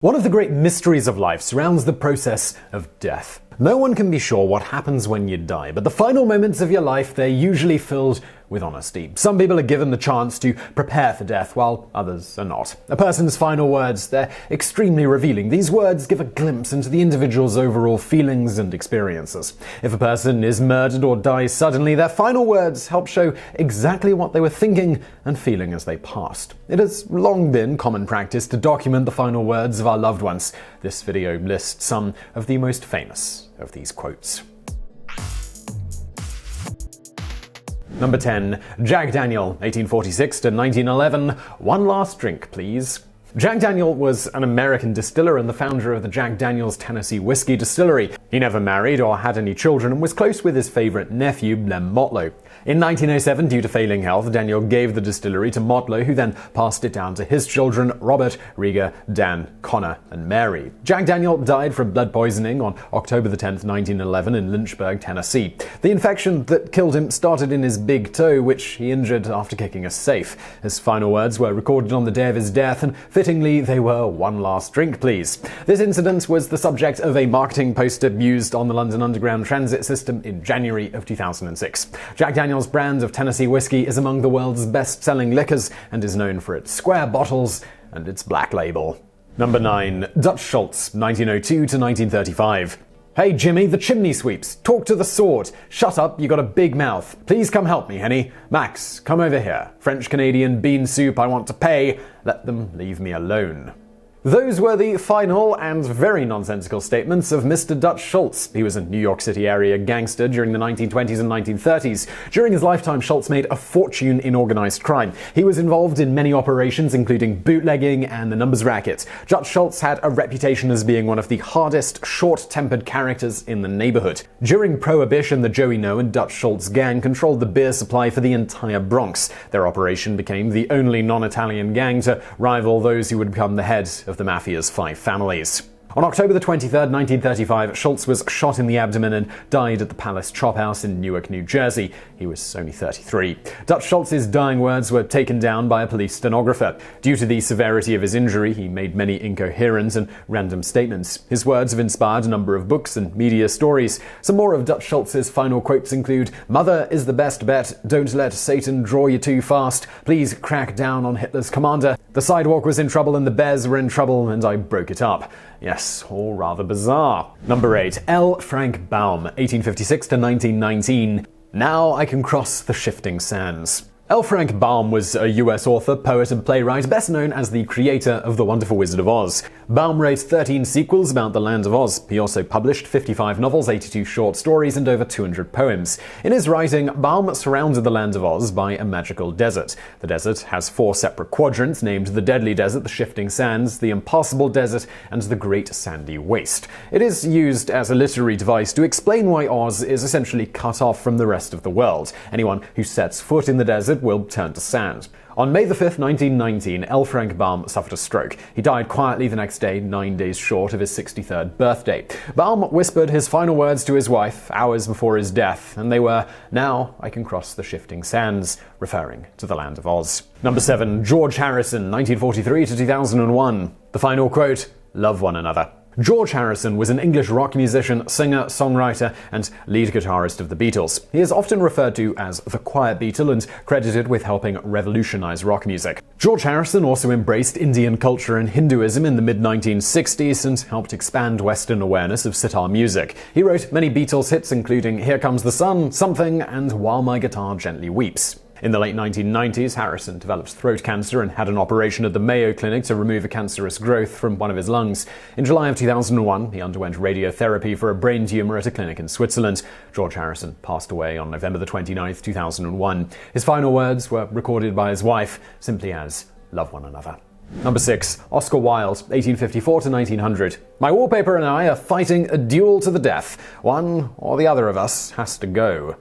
One of the great mysteries of life surrounds the process of death. No one can be sure what happens when you die, but the final moments of your life, they're usually filled with honesty. Some people are given the chance to prepare for death, while others are not. A person's final words, they're extremely revealing. These words give a glimpse into the individual's overall feelings and experiences. If a person is murdered or dies suddenly, their final words help show exactly what they were thinking and feeling as they passed. It has long been common practice to document the final words of our loved ones. This video lists some of the most famous of these quotes. Number 10. Jack Daniel, 1846 to 1911. One last drink, please. Jack Daniel was an American distiller and the founder of the Jack Daniel's Tennessee Whiskey Distillery. He never married or had any children and was close with his favorite nephew, Lem Motlow. In 1907, due to failing health, Daniel gave the distillery to Motlow, who then passed it down to his children, Robert, Rieger, Dan, Connor, and Mary. Jack Daniel died from blood poisoning on October 10, 1911 in Lynchburg, Tennessee. The infection that killed him started in his big toe, which he injured after kicking a safe. His final words were recorded on the day of his death, and fittingly, they were "one last drink, please." This incident was the subject of a marketing poster used on the London Underground transit system in January of 2006. Jack Daniel's brand of Tennessee whiskey is among the world's best-selling liquors and is known for its square bottles and its black label. Number 9. Dutch Schultz, 1902 to 1935. Hey Jimmy, the chimney sweeps. Talk to the sword. Shut up, you got a big mouth. Please come help me, Henny. Max, come over here. French-Canadian bean soup, I want to pay. Let them leave me alone. Those were the final and very nonsensical statements of Mr. Dutch Schultz. He was a New York City area gangster during the 1920s and 1930s. During his lifetime, Schultz made a fortune in organized crime. He was involved in many operations, including bootlegging and the numbers racket. Dutch Schultz had a reputation as being one of the hardest, short-tempered characters in the neighborhood. During Prohibition, the Joey No and Dutch Schultz gang controlled the beer supply for the entire Bronx. Their operation became the only non-Italian gang to rival those who would become the head of the Mafia's 5 families. On October 23, 1935, Schultz was shot in the abdomen and died at the Palace Chop House in Newark, New Jersey. He was only 33. Dutch Schultz's dying words were taken down by a police stenographer. Due to the severity of his injury, he made many incoherent and random statements. His words have inspired a number of books and media stories. Some more of Dutch Schultz's final quotes include, "Mother is the best bet. Don't let Satan draw you too fast. Please crack down on Hitler's commander. The sidewalk was in trouble and the bears were in trouble and I broke it up." Yes, all rather bizarre. Number 8. L. Frank Baum, 1856 to 1919. Now I can cross the shifting sands. L. Frank Baum was a US author, poet, and playwright, best known as the creator of The Wonderful Wizard of Oz. Baum wrote 13 sequels about the land of Oz. He also published 55 novels, 82 short stories, and over 200 poems. In his writing, Baum surrounded the land of Oz by a magical desert. The desert has 4 separate quadrants named the Deadly Desert, the Shifting Sands, the Impassable Desert, and the Great Sandy Waste. It is used as a literary device to explain why Oz is essentially cut off from the rest of the world. Anyone who sets foot in the desert will turn to sand. On May 5, 1919, L. Frank Baum suffered a stroke. He died quietly the next day, 9 days short of his 63rd birthday. Baum whispered his final words to his wife hours before his death, and they were, "Now I can cross the shifting sands," referring to the land of Oz. Number 7. George Harrison, 1943 to 2001. The final quote, "Love one another." George Harrison was an English rock musician, singer, songwriter, and lead guitarist of the Beatles. He is often referred to as the Quiet Beatle and credited with helping revolutionize rock music. George Harrison also embraced Indian culture and Hinduism in the mid-1960s and helped expand Western awareness of sitar music. He wrote many Beatles hits including Here Comes the Sun, Something, and While My Guitar Gently Weeps. In the late 1990s, Harrison developed throat cancer and had an operation at the Mayo Clinic to remove a cancerous growth from one of his lungs. In July of 2001, he underwent radiotherapy for a brain tumor at a clinic in Switzerland. George Harrison passed away on November 29, 2001. His final words were recorded by his wife, simply as, "Love one another." Number 6. Oscar Wilde, 1854 to 1900. My wallpaper and I are fighting a duel to the death. One or the other of us has to go.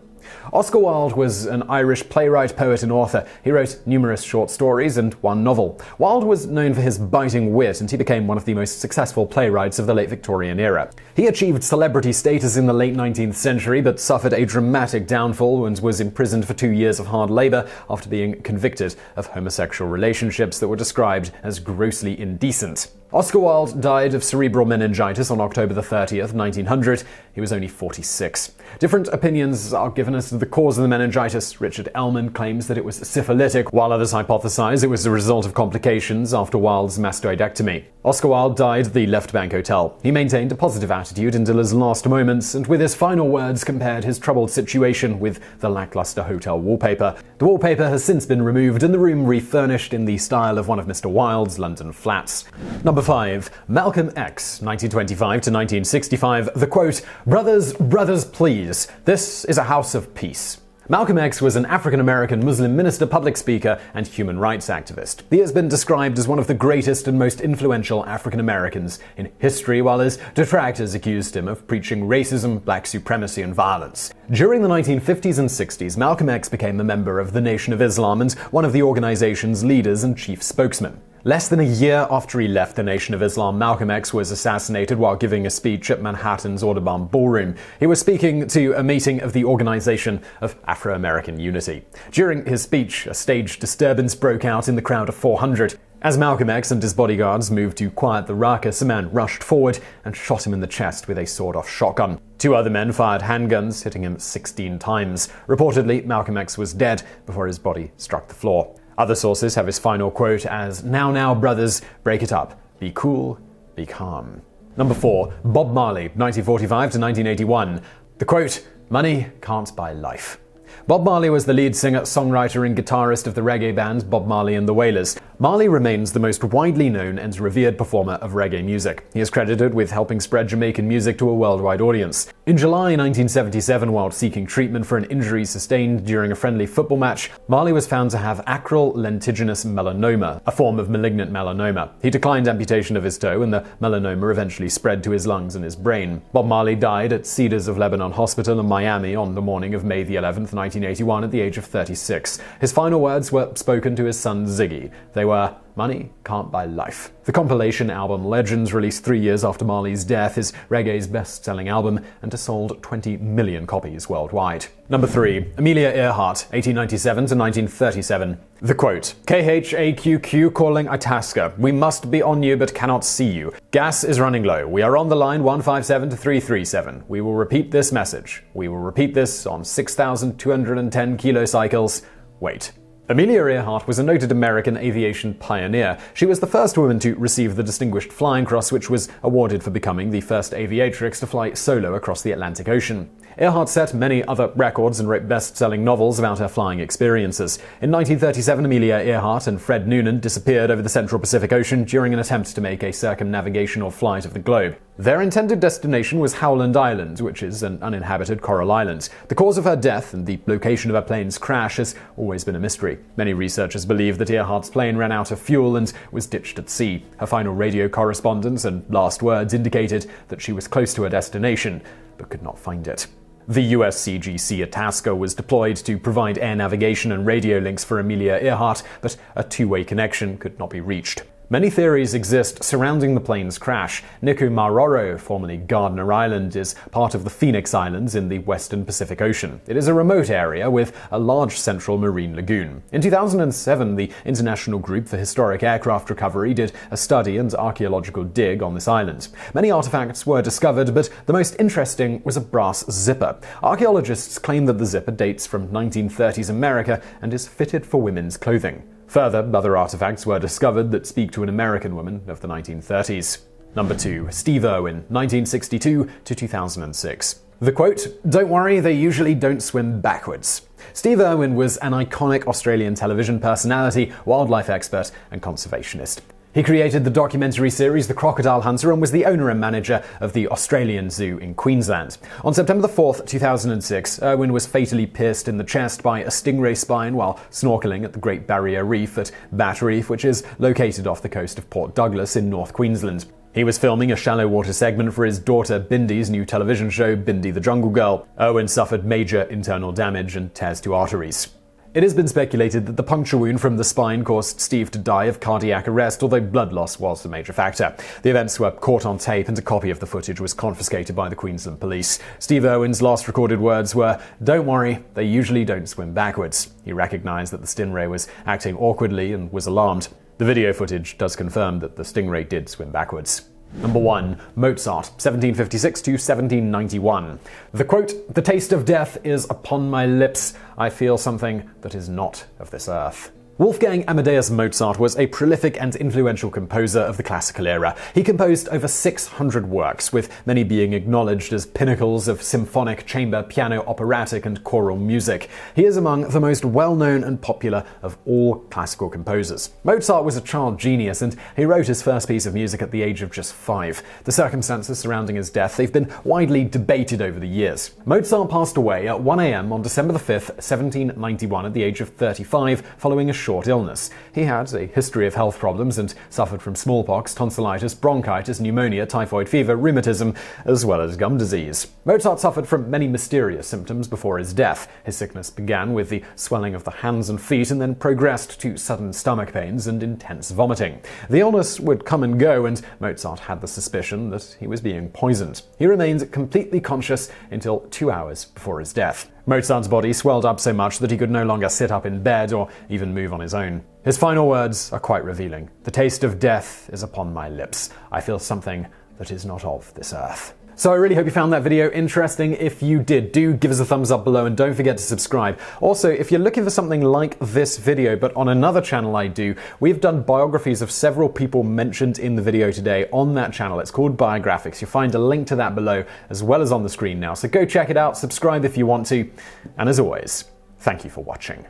Oscar Wilde was an Irish playwright, poet, and author. He wrote numerous short stories and 1 novel. Wilde was known for his biting wit, and he became one of the most successful playwrights of the late Victorian era. He achieved celebrity status in the late 19th century, but suffered a dramatic downfall and was imprisoned for 2 years of hard labor after being convicted of homosexual relationships that were described as grossly indecent. Oscar Wilde died of cerebral meningitis on October 30th, 1900. He was only 46. Different opinions are given as to the cause of the meningitis. Richard Ellman claims that it was syphilitic, while others hypothesize it was the result of complications after Wilde's mastoidectomy. Oscar Wilde died at the Left Bank Hotel. He maintained a positive attitude until his last moments, and with his final words compared his troubled situation with the lackluster hotel wallpaper. The wallpaper has since been removed and the room refurnished in the style of one of Mr. Wilde's London flats. Number 5. Malcolm X, 1925 to 1965. The quote, "Brothers, brothers, please, this is a house of peace." Malcolm X was an African-American Muslim minister, public speaker, and human rights activist. He has been described as one of the greatest and most influential African-Americans in history, while his detractors accused him of preaching racism, black supremacy, and violence. During the 1950s and 60s, Malcolm X became a member of the Nation of Islam and one of the organization's leaders and chief spokesmen. Less than a year after he left the Nation of Islam, Malcolm X was assassinated while giving a speech at Manhattan's Audubon Ballroom. He was speaking to a meeting of the Organization of Afro-American Unity. During his speech, a staged disturbance broke out in the crowd of 400. As Malcolm X and his bodyguards moved to quiet the ruckus, a man rushed forward and shot him in the chest with a sawed-off shotgun. 2 other men fired handguns, hitting him 16 times. Reportedly, Malcolm X was dead before his body struck the floor. Other sources have his final quote as, "Now, brothers, break it up. Be cool, be calm." Number 4. Bob Marley, 1945 to 1981. The quote, "Money can't buy life." Bob Marley was the lead singer, songwriter, and guitarist of the reggae band Bob Marley and the Wailers. Marley remains the most widely known and revered performer of reggae music. He is credited with helping spread Jamaican music to a worldwide audience. In July 1977, while seeking treatment for an injury sustained during a friendly football match, Marley was found to have acral lentiginous melanoma, a form of malignant melanoma. He declined amputation of his toe, and the melanoma eventually spread to his lungs and his brain. Bob Marley died at Cedars of Lebanon Hospital in Miami on the morning of May the 11th, 1981, at the age of 36. His final words were spoken to his son Ziggy. They were, "Money can't buy life." The compilation album Legends, released 3 years after Marley's death, is reggae's best-selling album and has sold 20 million copies worldwide. Number 3. Amelia Earhart, 1897 to 1937. The quote, "KHAQQ calling Itasca. We must be on you but cannot see you. Gas is running low. We are on the line 157 to 337. We will repeat this message. We will repeat this on 6,210 kilocycles. Wait." Amelia Earhart was a noted American aviation pioneer. She was the first woman to receive the Distinguished Flying Cross, which was awarded for becoming the first aviatrix to fly solo across the Atlantic Ocean. Earhart set many other records and wrote best-selling novels about her flying experiences. In 1937, Amelia Earhart and Fred Noonan disappeared over the Central Pacific Ocean during an attempt to make a circumnavigational flight of the globe. Their intended destination was Howland Island, which is an uninhabited coral island. The cause of her death and the location of her plane's crash has always been a mystery. Many researchers believe that Earhart's plane ran out of fuel and was ditched at sea. Her final radio correspondence and last words indicated that she was close to her destination, but could not find it. The USCGC Itasca was deployed to provide air navigation and radio links for Amelia Earhart, but a two-way connection could not be reached. Many theories exist surrounding the plane's crash. Nikumaroro, formerly Gardner Island, is part of the Phoenix Islands in the western Pacific Ocean. It is a remote area with a large central marine lagoon. In 2007, the International Group for Historic Aircraft Recovery did a study and archaeological dig on this island. Many artifacts were discovered, but the most interesting was a brass zipper. Archaeologists claim that the zipper dates from 1930s America and is fitted for women's clothing. Further, other artifacts were discovered that speak to an American woman of the 1930s. Number 2. Steve Irwin, 1962 to 2006. The quote, "Don't worry, they usually don't swim backwards." Steve Irwin was an iconic Australian television personality, wildlife expert, and conservationist. He created the documentary series The Crocodile Hunter and was the owner and manager of the Australian Zoo in Queensland. On September 4th, 2006, Irwin was fatally pierced in the chest by a stingray spine while snorkeling at the Great Barrier Reef at Bat Reef, which is located off the coast of Port Douglas in North Queensland. He was filming a shallow water segment for his daughter Bindi's new television show, Bindi the Jungle Girl. Irwin suffered major internal damage and tears to arteries. It has been speculated that the puncture wound from the spine caused Steve to die of cardiac arrest, although blood loss was the major factor. The events were caught on tape and a copy of the footage was confiscated by the Queensland police. Steve Irwin's last recorded words were, "Don't worry, they usually don't swim backwards." He recognized that the stingray was acting awkwardly and was alarmed. The video footage does confirm that the stingray did swim backwards. Number 1. Mozart, 1756 to 1791. The quote, "The taste of death is upon my lips. I feel something that is not of this earth." Wolfgang Amadeus Mozart was a prolific and influential composer of the classical era. He composed over 600 works, with many being acknowledged as pinnacles of symphonic, chamber, piano, operatic, and choral music. He is among the most well-known and popular of all classical composers. Mozart was a child genius, and he wrote his first piece of music at the age of just 5. The circumstances surrounding his death, they've been widely debated over the years. Mozart passed away at 1 a.m. on December 5, 1791 at the age of 35, following a short illness. He had a history of health problems and suffered from smallpox, tonsillitis, bronchitis, pneumonia, typhoid fever, rheumatism, as well as gum disease. Mozart suffered from many mysterious symptoms before his death. His sickness began with the swelling of the hands and feet and then progressed to sudden stomach pains and intense vomiting. The illness would come and go, and Mozart had the suspicion that he was being poisoned. He remained completely conscious until 2 hours before his death. Mozart's body swelled up so much that he could no longer sit up in bed or even move on his own. His final words are quite revealing. "The taste of death is upon my lips. I feel something that is not of this earth." So I really hope you found that video interesting. If you did, do give us a thumbs up below and don't forget to subscribe. Also, if you're looking for something like this video, but on another channel I do, we've done biographies of several people mentioned in the video today on that channel. It's called Biographics. You'll find a link to that below as well as on the screen now. So go check it out, subscribe if you want to, and as always, thank you for watching.